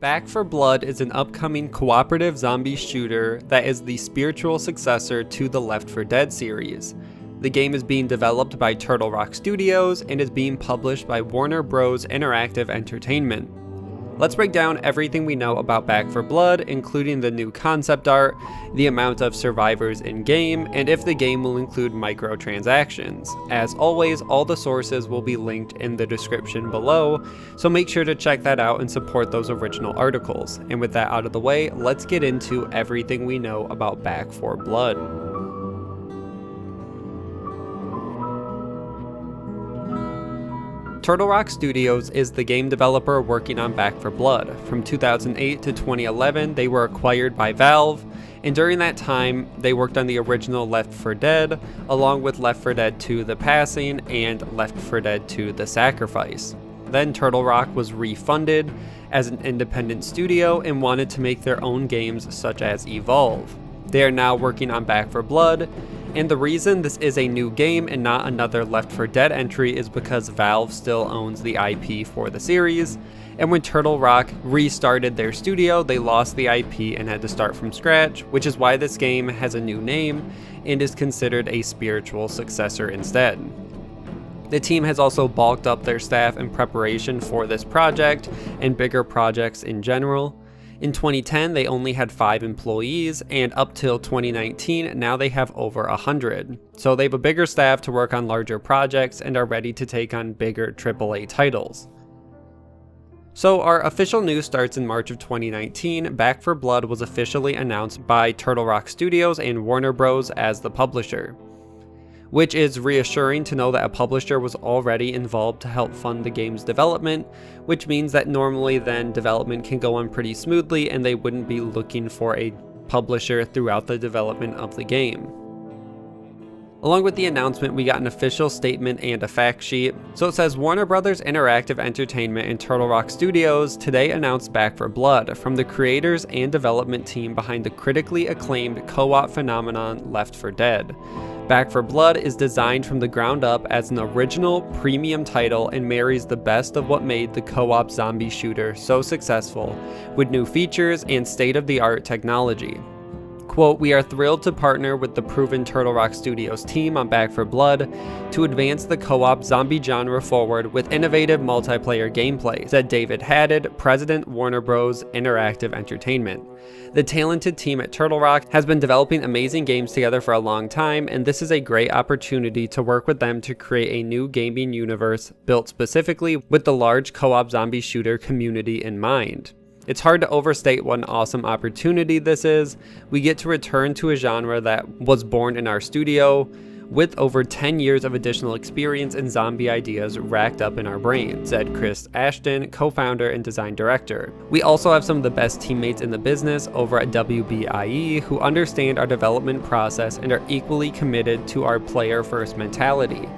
Back 4 Blood is an upcoming cooperative zombie shooter that is the spiritual successor to the Left 4 Dead series. The game is being developed by Turtle Rock Studios and is being published by Warner Bros. Interactive Entertainment. Let's break down everything we know about Back 4 Blood, including the new concept art, the amount of survivors in-game, and if the game will include microtransactions. As always, all the sources will be linked in the description below, so make sure to check that out and support those original articles. And with that out of the way, let's get into everything we know about Back 4 Blood. Turtle Rock Studios is the game developer working on Back 4 Blood. From 2008 to 2011, they were acquired by Valve, and during that time, they worked on the original Left 4 Dead, along with Left 4 Dead 2 The Passing and Left 4 Dead 2 The Sacrifice. Then Turtle Rock was refunded as an independent studio and wanted to make their own games such as Evolve. They are now working on Back 4 Blood, and the reason this is a new game and not another Left 4 Dead entry is because Valve still owns the IP for the series, and when Turtle Rock restarted their studio, they lost the IP and had to start from scratch, which is why this game has a new name and is considered a spiritual successor instead. The team has also bulked up their staff in preparation for this project and bigger projects in general. In 2010, they only had 5 employees, and up till 2019, now they have over 100. So they have a bigger staff to work on larger projects and are ready to take on bigger AAA titles. So our official news starts in March of 2019. Back 4 Blood was officially announced by Turtle Rock Studios and Warner Bros. As the publisher, which is reassuring to know that a publisher was already involved to help fund the game's development, which means that normally then development can go on pretty smoothly and they wouldn't be looking for a publisher throughout the development of the game. Along with the announcement, we got an official statement and a fact sheet. So it says, Warner Bros. Interactive Entertainment and Turtle Rock Studios today announced Back 4 Blood from the creators and development team behind the critically acclaimed co-op phenomenon Left 4 Dead. Back 4 Blood is designed from the ground up as an original premium title and marries the best of what made the co-op zombie shooter so successful with new features and state-of-the-art technology. Quote, we are thrilled to partner with the proven Turtle Rock Studios team on Back 4 Blood to advance the co-op zombie genre forward with innovative multiplayer gameplay, said David Haddad, President, Warner Bros. Interactive Entertainment. The talented team at Turtle Rock has been developing amazing games together for a long time, and this is a great opportunity to work with them to create a new gaming universe built specifically with the large co-op zombie shooter community in mind. It's hard to overstate what an awesome opportunity this is. We get to return to a genre that was born in our studio, with over 10 years of additional experience and zombie ideas racked up in our brains, said Chris Ashton, co-founder and design director. We also have some of the best teammates in the business over at WBIE who understand our development process and are equally committed to our player-first mentality.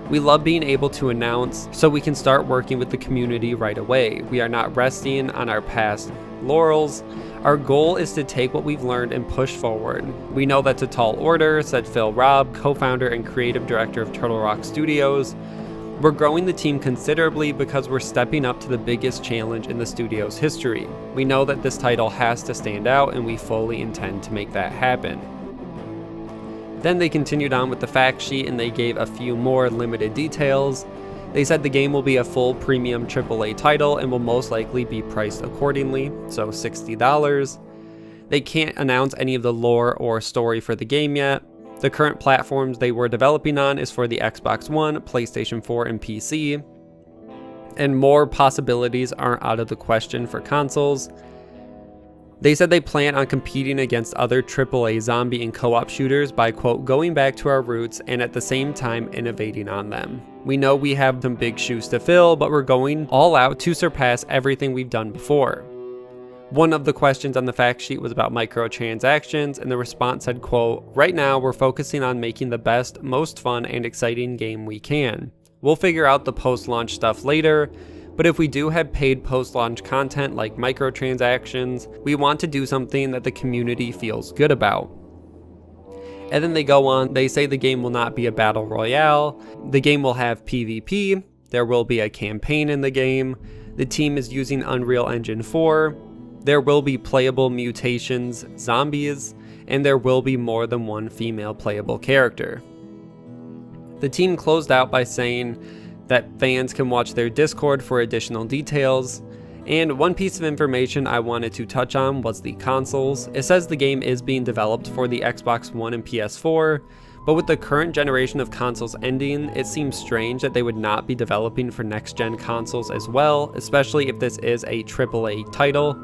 We love being able to announce so we can start working with the community right away. We are not resting on our past laurels. Our goal is to take what we've learned and push forward. We know that's a tall order, said Phil Robb, co-founder and creative director of Turtle Rock Studios. We're growing the team considerably because we're stepping up to the biggest challenge in the studio's history. We know that this title has to stand out and we fully intend to make that happen. Then they continued on with the fact sheet and they gave a few more limited details. They said the game will be a full premium AAA title and will most likely be priced accordingly, so $60. They can't announce any of the lore or story for the game yet. The current platforms they were developing on is for the Xbox One, PlayStation 4, and PC, and more possibilities aren't out of the question for consoles. They said they plan on competing against other AAA zombie and co-op shooters by, quote, going back to our roots and at the same time innovating on them. We know we have some big shoes to fill, but we're going all out to surpass everything we've done before. One of the questions on the fact sheet was about microtransactions, and the response said, quote, right now we're focusing on making the best, most fun, and exciting game we can. We'll figure out the post-launch stuff later, but if we do have paid post-launch content like microtransactions, we want to do something that the community feels good about. And then they go on, they say the game will not be a battle royale, the game will have PvP, there will be a campaign in the game, the team is using Unreal Engine 4, There will be playable mutations, zombies, and there will be more than one female playable character. The team closed out by saying that fans can watch their Discord for additional details. And one piece of information I wanted to touch on was the consoles. It says the game is being developed for the Xbox One and PS4, but with the current generation of consoles ending, it seems strange that they would not be developing for next-gen consoles as well, especially if this is a AAA title.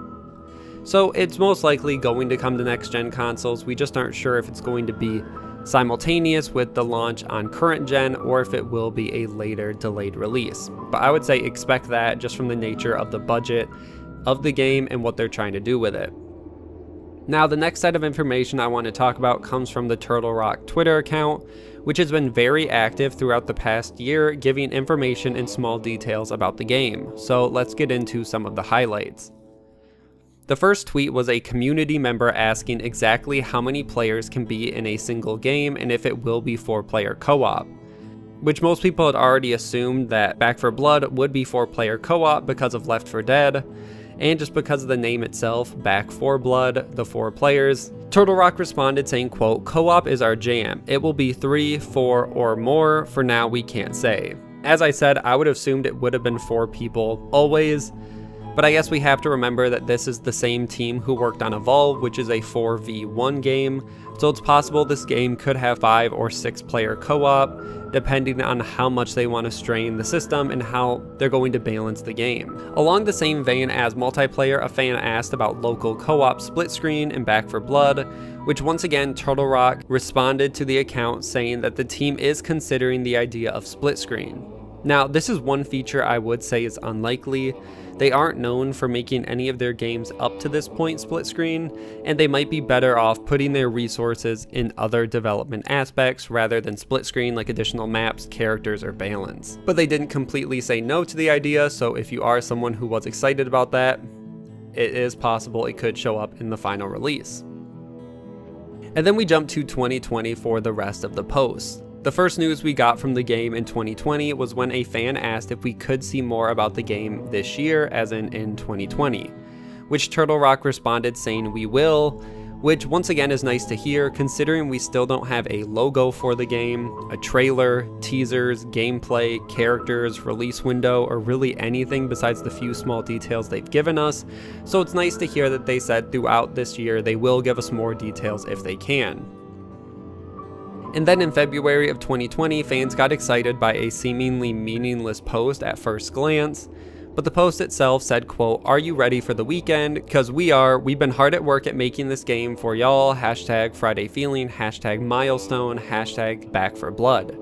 So it's most likely going to come to next-gen consoles. We just aren't sure if it's going to be simultaneous with the launch on current gen or if it will be a later delayed release. But I would say expect that just from the nature of the budget of the game and what they're trying to do with it. Now, the next set of information I want to talk about comes from the Turtle Rock Twitter account, which has been very active throughout the past year, giving information and small details about the game. So let's get into some of the highlights. The first tweet was a community member asking exactly how many players can be in a single game and if it will be 4-player co-op, which most people had already assumed that Back 4 Blood would be 4-player co-op because of Left 4 Dead, and just because of the name itself, Back 4 Blood, the 4 players. Turtle Rock responded saying, quote, "Co-op is our jam. It will be 3, 4, or more. For now, we can't say." As I said, I would have assumed it would have been 4 people always, but I guess we have to remember that this is the same team who worked on Evolve, which is a 4v1 game, so it's possible this game could have 5 or 6 player co-op, depending on how much they want to strain the system and how they're going to balance the game. Along the same vein as multiplayer, a fan asked about local co-op split screen in Back 4 Blood, which once again Turtle Rock responded to the account saying that the team is considering the idea of split screen. Now, this is one feature I would say is unlikely. They aren't known for making any of their games up to this point split screen, and they might be better off putting their resources in other development aspects rather than split screen like additional maps, characters, or balance. But they didn't completely say no to the idea, so if you are someone who was excited about that, it is possible it could show up in the final release. And then we jump to 2020 for the rest of the posts. The first news we got from the game in 2020 was when a fan asked if we could see more about the game this year, as in 2020, which Turtle Rock responded saying we will, which once again is nice to hear considering we still don't have a logo for the game, a trailer, teasers, gameplay, characters, release window, or really anything besides the few small details they've given us, so it's nice to hear that they said throughout this year they will give us more details if they can. And then in February of 2020, fans got excited by a seemingly meaningless post at first glance, but the post itself said, quote, "Are you ready for the weekend? Cause we are. We've been hard at work at making this game for y'all. Hashtag Friday Feeling, hashtag milestone, hashtag Back 4 Blood."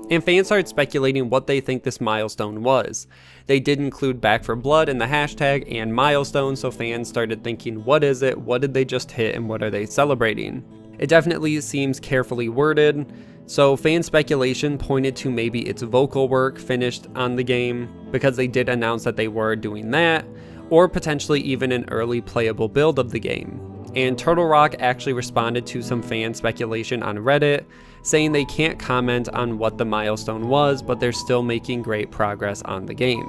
And fans started speculating what they think this milestone was. They did include Back 4 Blood in the hashtag and milestone, so fans started thinking, what is it? What did they just hit and what are they celebrating? It definitely seems carefully worded, so fan speculation pointed to maybe its vocal work finished on the game, because they did announce that they were doing that, or potentially even an early playable build of the game. And Turtle Rock actually responded to some fan speculation on Reddit, saying they can't comment on what the milestone was, but they're still making great progress on the game.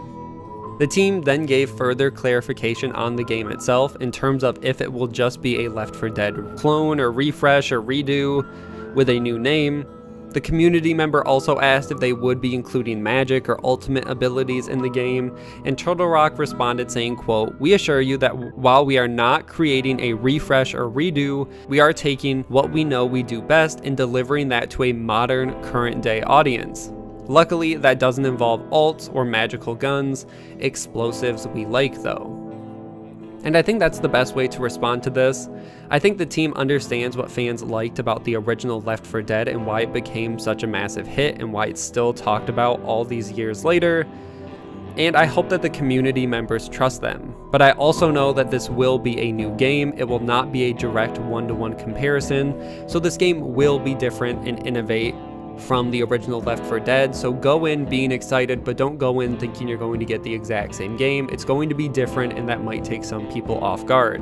The team then gave further clarification on the game itself in terms of if it will just be a Left 4 Dead clone or refresh or redo with a new name. The community member also asked if they would be including magic or ultimate abilities in the game, and Turtle Rock responded saying, quote, "We assure you that while we are not creating a refresh or redo, we are taking what we know we do best and delivering that to a modern, current day audience. Luckily, that doesn't involve alts or magical guns, explosives we like though." And I think that's the best way to respond to this. I think the team understands what fans liked about the original Left 4 Dead and why it became such a massive hit and why it's still talked about all these years later. And I hope that the community members trust them. But I also know that this will be a new game. It will not be a direct one-to-one comparison. So this game will be different and innovate from the original Left 4 Dead, so go in being excited, but don't go in thinking you're going to get the exact same game. It's going to be different, and that might take some people off guard.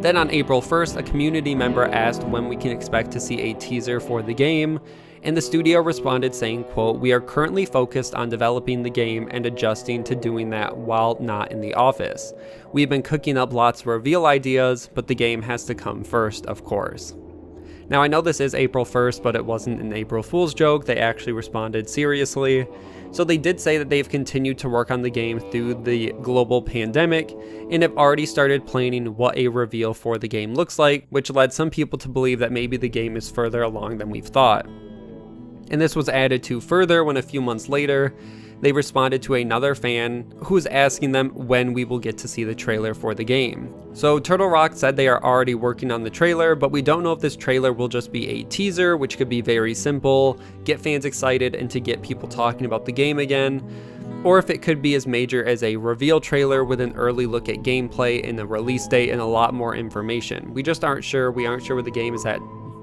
Then on April 1st, a community member asked when we can expect to see a teaser for the game, and the studio responded saying, quote, "We are currently focused on developing the game and adjusting to doing that while not in the office. We've been cooking up lots of reveal ideas, but the game has to come first, of course." Now I know this is April 1st, but it wasn't an April Fool's joke. They actually responded seriously. So they did say that they've continued to work on the game through the global pandemic and have already started planning what a reveal for the game looks like, which led some people to believe that maybe the game is further along than we've thought. And this was added to further when a few months later, they responded to another fan who was asking them when we will get to see the trailer for the game. So Turtle Rock said they are already working on the trailer, but we don't know if this trailer will just be a teaser, which could be very simple, get fans excited and to get people talking about the game again, or if it could be as major as a reveal trailer with an early look at gameplay and a release date and a lot more information. We just aren't sure. We aren't sure where the game is at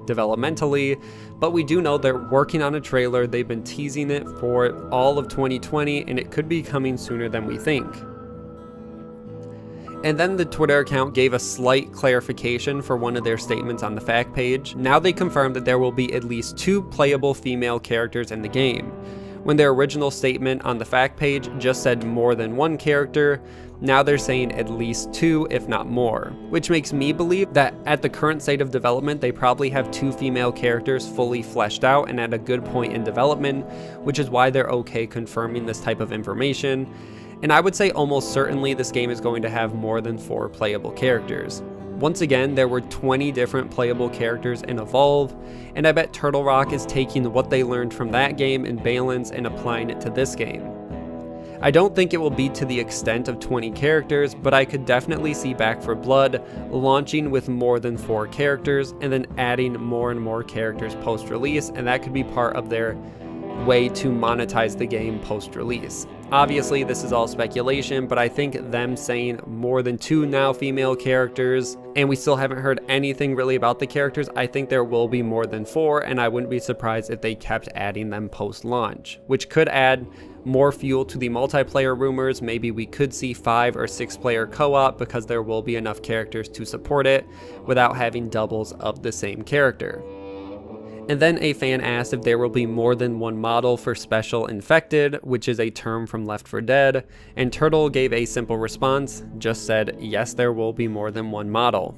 developmentally, but we do know they're working on a trailer. They've been teasing it for all of 2020, and it could be coming sooner than we think. And then the Twitter account gave a slight clarification for one of their statements on the fact page. Now they confirmed that there will be at least 2 playable female characters in the game. When their original statement on the fact page just said more than 1 character, now they're saying at least 2, if not more, which makes me believe that at the current state of development, they probably have 2 female characters fully fleshed out and at a good point in development, which is why they're okay confirming this type of information. And I would say almost certainly this game is going to have more than 4 playable characters. Once again, there were 20 different playable characters in Evolve, and I bet Turtle Rock is taking what they learned from that game in Balance and applying it to this game. I don't think it will be to the extent of 20 characters, but I could definitely see Back 4 Blood launching with more than 4 characters and then adding more and more characters post-release, and that could be part of their way to monetize the game post-release. Obviously, this is all speculation, but I think them saying more than 2 now female characters, and we still haven't heard anything really about the characters, I think there will be more than 4, and I wouldn't be surprised if they kept adding them post-launch, which could add more fuel to the multiplayer rumors. Maybe we could see 5 or 6 player co-op because there will be enough characters to support it without having doubles of the same character. And then a fan asked if there will be more than 1 model for Special Infected, which is a term from Left 4 Dead, and Turtle gave a simple response, just said, yes, there will be more than 1 model.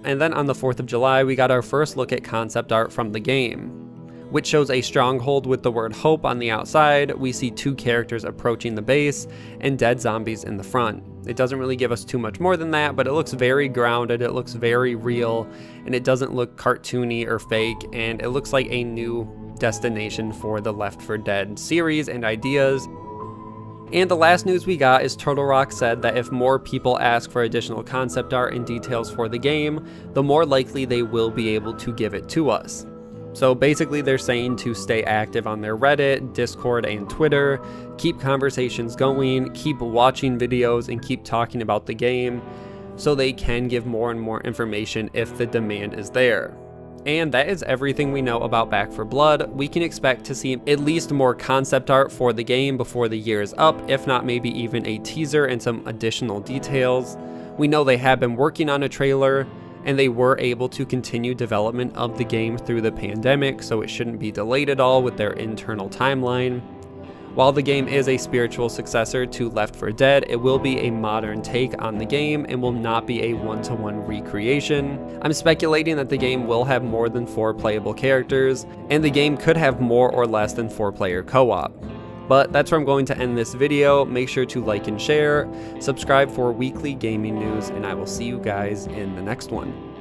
And then on the 4th of July, we got our first look at concept art from the game, which shows a stronghold with the word hope on the outside. We see 2 characters approaching the base and dead zombies in the front. It doesn't really give us too much more than that, but it looks very grounded, it looks very real, and it doesn't look cartoony or fake, and it looks like a new destination for the Left 4 Dead series and ideas. And the last news we got is Turtle Rock said that if more people ask for additional concept art and details for the game, the more likely they will be able to give it to us. So basically they're saying to stay active on their Reddit, Discord, and Twitter, keep conversations going, keep watching videos, and keep talking about the game so they can give more and more information if the demand is there. And that is everything we know about Back 4 Blood. We can expect to see at least more concept art for the game before the year is up, if not maybe even a teaser and some additional details. We know they have been working on a trailer, and they were able to continue development of the game through the pandemic, so it shouldn't be delayed at all with their internal timeline. While the game is a spiritual successor to Left 4 Dead, it will be a modern take on the game and will not be a one-to-one recreation. I'm speculating that the game will have more than 4 playable characters, and the game could have more or less than 4-player co-op. But that's where I'm going to end this video. Make sure to like and share, subscribe for weekly gaming news, and I will see you guys in the next one.